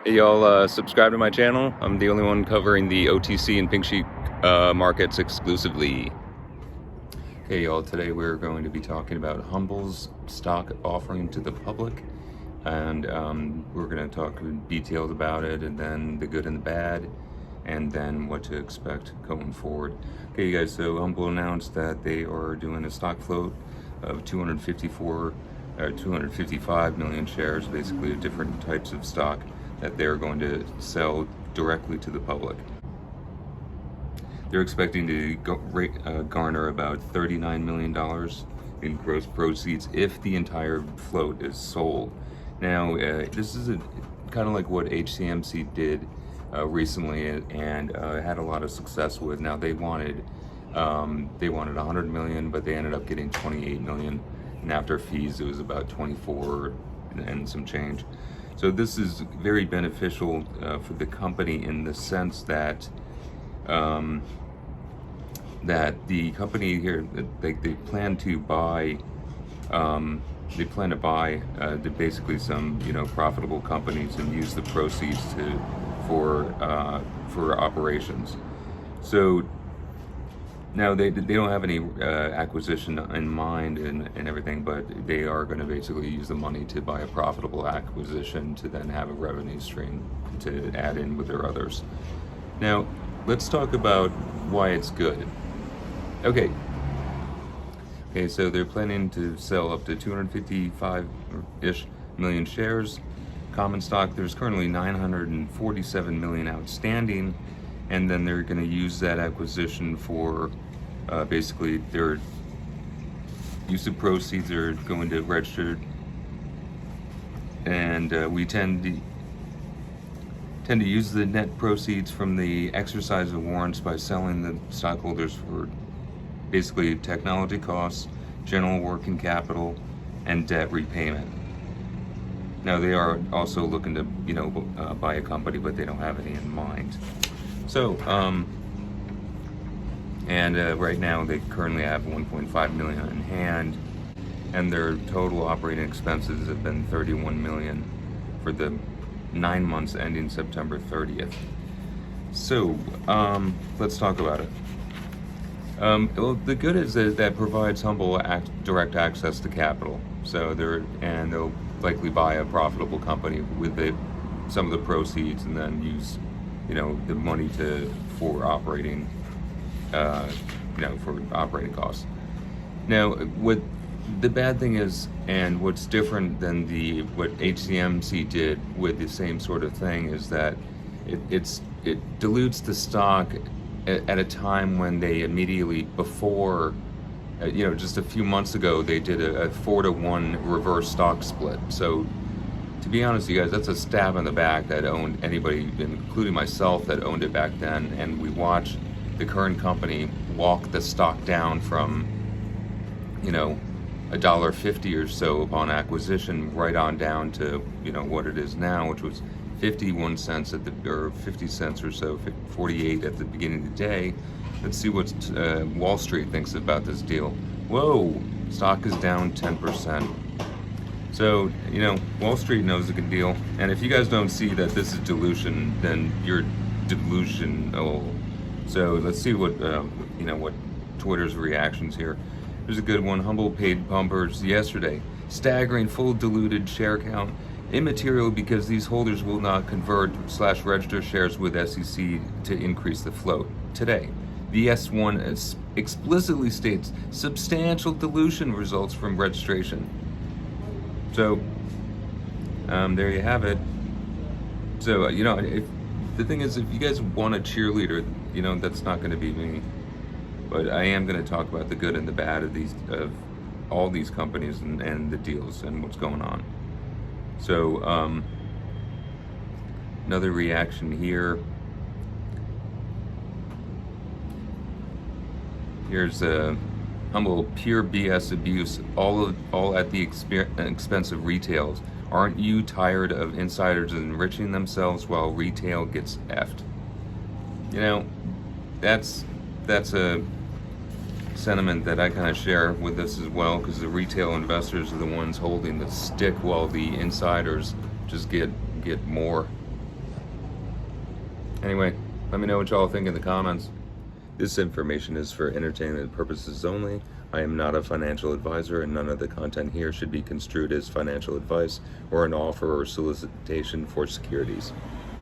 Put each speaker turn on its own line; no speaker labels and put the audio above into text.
Hey y'all, subscribe to my channel. I'm the only one covering the OTC and pink sheet markets exclusively. Okay y'all, today we're going to be talking about Humble's stock offering to the public, and we're going to talk details about it, and then the good and the bad, and then what to expect going forward. Okay you guys, so Humble announced that they are doing a stock float of 255 million shares, basically different types of stock that they're going to sell directly to the public. They're expecting to garner about $39 million in gross proceeds if the entire float is sold. Now, this is kind of like what HCMC did recently, and had a lot of success with. Now they wanted 100 million, but they ended up getting 28 million, and after fees, it was about 24 and some change. So this is very beneficial for the company in the sense that that the company here, they plan to buy basically some profitable companies and use the proceeds for operations. So now they don't have any acquisition in mind and everything, but they are going to basically use the money to buy a profitable acquisition to then have a revenue stream to add in with their others. Now let's talk about why it's good. Okay, so they're planning to sell up to 255-ish million shares. Common stock, there's currently 947 million outstanding, and then they're going to use that acquisition for basically their use of proceeds are going to register, and we tend to use the net proceeds from the exercise of warrants by selling the stockholders for basically technology costs, general working capital, and debt repayment. Now they are also looking to buy a company, but they don't have any in mind. So, right now they currently have 1.5 million in hand, and their total operating expenses have been 31 million for the 9 months ending September 30th. So, let's talk about it. Well, the good is that provides Humble direct access to capital. So they'll likely buy a profitable company with some of the proceeds, and then use the money for operating costs. Now, what the bad thing is, and what's different than what HCMC did with the same sort of thing, is that it dilutes the stock at a time when they immediately before, just a few months ago, they did a 4-to-1 reverse stock split. So to be honest, you guys, that's a stab in the back that owned anybody, including myself, that owned it back then. And we watched the current company walk the stock down from, $1.50 or so upon acquisition, right on down to, what it is now, which was 51 cents or 50 cents or so, 48 at the beginning of the day. Let's see what Wall Street thinks about this deal. Whoa, stock is down 10%. So, Wall Street knows a good deal. And if you guys don't see that this is dilution, then you're delusional. So let's see what Twitter's reactions here. There's a good one. Humble paid pumpers yesterday. Staggering full diluted share count. Immaterial because these holders will not convert/register shares with SEC to increase the float. Today, the S1 explicitly states substantial dilution results from registration. So, there you have it. So, if the thing is, if you guys want a cheerleader, that's not going to be me. But I am going to talk about the good and the bad of all these companies and the deals and what's going on. So, another reaction here. Here's Humble pure BS abuse, all at the expense of retails. Aren't you tired of insiders enriching themselves while retail gets effed? That's a sentiment that I kind of share with this as well, because the retail investors are the ones holding the stick while the insiders just get more. Anyway, let me know what y'all think in the comments. This information is for entertainment purposes only. I am not a financial advisor, and none of the content here should be construed as financial advice or an offer or solicitation for securities.